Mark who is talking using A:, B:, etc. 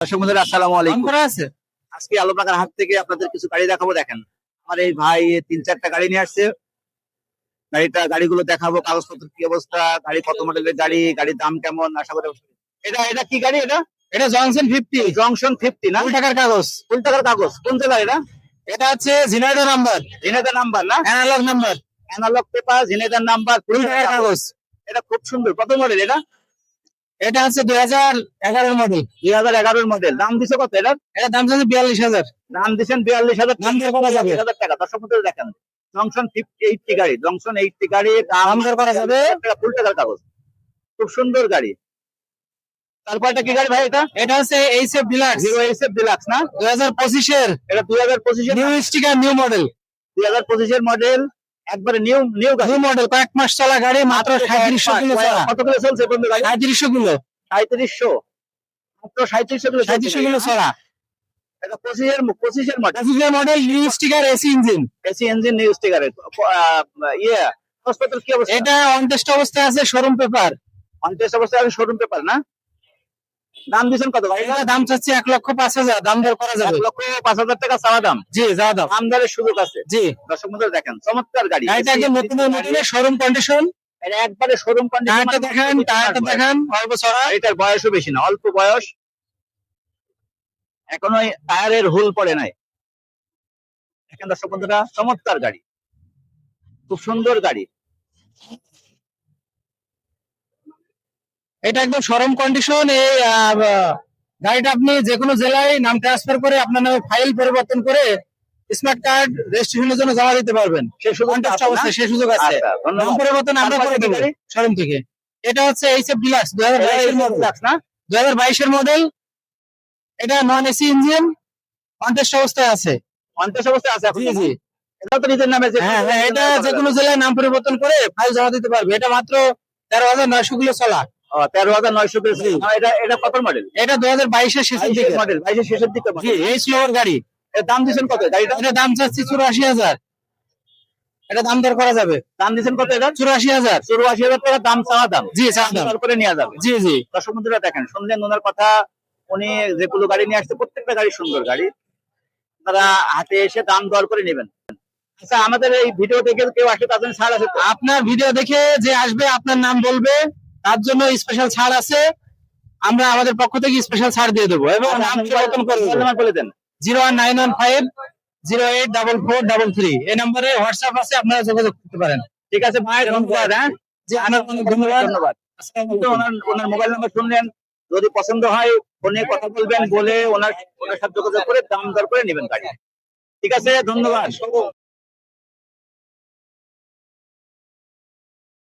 A: দর্শক বন্ধুরা আসসালামু আলাইকুম।
B: করা আছে।
A: আজকে আলমবাগান হাট থেকে আপনাদের কিছু গাড়ি দেখাবো। দেখেন আমার এই ভাই 3-4টা গাড়ি নিয়ে আসছে। গাড়িগুলো দেখাবো, কাগজপত্র কি অবস্থা, গাড়ি কত মডেলের গাড়ি, গাড়ির দাম কেমন, আশা করি এটা এটা কি গাড়ি?
B: এটা জংশন 50
A: জংশন 50 না?
B: ফুল টাকার কাগজ।
A: ফুল টাকার কাগজ। কোন জেলার এটা?
B: এটা হচ্ছে ঝিনাইদহ নাম্বার,
A: ঝিনাইদহ নাম্বার না?
B: Analogue number,
A: analogue paper, Jhenaidah number,
B: full টাকার কাগজ।
A: এটা খুব সুন্দর। কত মডেল এটা?
B: এটা হচ্ছে 2011 মডেল।
A: 2011 মডেল। দাম দিছে কত এটা?
B: এটা দাম চাচ্ছে 42,000।
A: দাম দিচ্ছেন 42,000
B: দাম দিয়ে করা যাবে।
A: টাকা। দর্শক বন্ধুরা দেখেন জংশন 80 গাড়ি, জংশন 80 গাড়ি,
B: দাম দর করা যাবে।
A: ফুল টাকার কাগজ, খুব সুন্দর গাড়ি। তারপর এটা কি গাড়ি ভাই?
B: এটা হচ্ছে HF deluxe,
A: hero HF deluxe না?
B: 2025 এর।
A: এটা 2025 এর
B: নিউ স্টিকার, নিউ মডেল,
A: 2025 এর মডেল, একবারে নিউ গাড়ি।
B: নিউ মডেল, কয়েক মাস চলা গাড়ি, মাত্র 3700 কিলো চলা।
A: কত কিলো চলছে বন্ধু গাড়ি?
B: 3700 কিলো,
A: 3700, মাত্র 3700 কিলো।
B: 3700 কিলো চলা।
A: এটা 25 এর মডেল।
B: 25 এর model, new sticker, AC engine.
A: AC engine, new স্টিকারের। কাগজপত্র কি অবস্থা?
B: এটা অন টেস্ট অবস্থায় আছে, শোরুম পেপার।
A: অন টেস্ট অবস্থায় আছে, শোরুম পেপার না? দাম দিচ্ছেন কত ভাই?
B: এটা দাম চাচ্ছি 1,05,000, দাম দর করা যাবে।
A: 1,05,000 টাকা চাওয়া দাম।
B: জি, যা দাম।
A: আমদারের সুযোগ আছে।
B: জি,
A: দর্শক বন্ধুরা দেখেন চমৎকার গাড়ি।
B: গাড়িটা একদম নতুন মডেলের, শোরুম কন্ডিশন।
A: এটা একবারে শোরুম কন্ডিশন।
B: টায়ারটা দেখেন অল্প চড়া।
A: এটার বয়সও বেশি না, অল্প বয়স, এখনো টায়ারের হুল পড়ে নাই। দেখেন দর্শক বন্ধুরা চমৎকার গাড়ি, খুব সুন্দর গাড়ি।
B: এটা একদম শোরুম কন্ডিশন। এই গাড়িটা আপনি যে কোনো জেলায় নাম ট্রান্সফার করে আপনার নামে ফাইল পরিবর্তন করে স্মার্ট কার্ড রেজিস্ট্রেশনের জন্য জমা দিতে পারবেন।
A: সেই সুযোগ
B: কন্ট্যাক্ট অবস্থায় সেই সুযোগ আছে।
A: আচ্ছা, ধন্যবাদ।
B: নাম পরিবর্তন আমরা করে দেব শোরুম থেকে। এটা হচ্ছে এইচএফ ডিলাক্স 2022 এর মডেল
A: না?
B: 2022 এর মডেল। এটা নন এসি ইঞ্জিন, কন্টেস্ট অবস্থায় আছে।
A: অন্তেশ অবস্থায় আছে এখন?
B: জি জি,
A: এটা তো নিজের নামে।
B: হ্যাঁ হ্যাঁ, এটা যে কোনো জেলায় নাম পরিবর্তন করে ফাইল জমা দিতে পারবে। এটা মাত্র 13,900 কিলো চলা।
A: 13,900 কিলো। এটা কত মডেল?
B: এটা 2022 এর শেষের দিকে
A: মডেল, 22 শেষের দিকে।
B: জি, এই স্লোর গাড়ি।
A: এর দাম দিচ্ছেন কত গাড়িটা?
B: এটা দাম চাচ্ছি 84,000। এটা দাম দর করা যাবে।
A: দাম দিচ্ছেন কত এটা?
B: 84,000।
A: 84,000 টাকা দাম, চাওয়া দাম।
B: জি, চাওয়া দাম।
A: তারপরে নেওয়া যাবে।
B: জি জি,
A: দর্শক বন্ধুরা দেখেন শুনলেন ওনার কথা। উনি যেগুলো গাড়ি নিয়ে আসছে প্রত্যেকটা গাড়ি সুন্দর গাড়ি, তারা হাতে এসে দাম দর করে নেবেন। আচ্ছা, আমাদের এই ভিডিও দেখে কেউ আসে তাদের ছাড় আছে তো?
B: আপনার ভিডিও দেখে যে আসবে আপনার নাম বলবে, তার জন্য স্পেশাল ছাড় আছে। আমরা আমাদের পক্ষ থেকে স্পেশাল ছাড় দিয়ে দেবো এবং নাম পরিবর্তন করে দেবো।
A: বলে দেন।
B: 01915084433 এই নম্বরে হোয়াটসঅ্যাপ আছে, আপনারা যোগাযোগ করতে পারেন।
A: ঠিক আছে ভাই, ধন্যবাদ। হ্যাঁ,
B: জি, আপনার অনেক ধন্যবাদ।
A: ওনার মোবাইল নাম্বার শুনলেন, যদি পছন্দ হয় ফোনে কথা বলবেন, বলে ওনার সাথে যোগাযোগ করে দাম দর করে নেবেন গাড়ি। ঠিক আছে, ধন্যবাদ।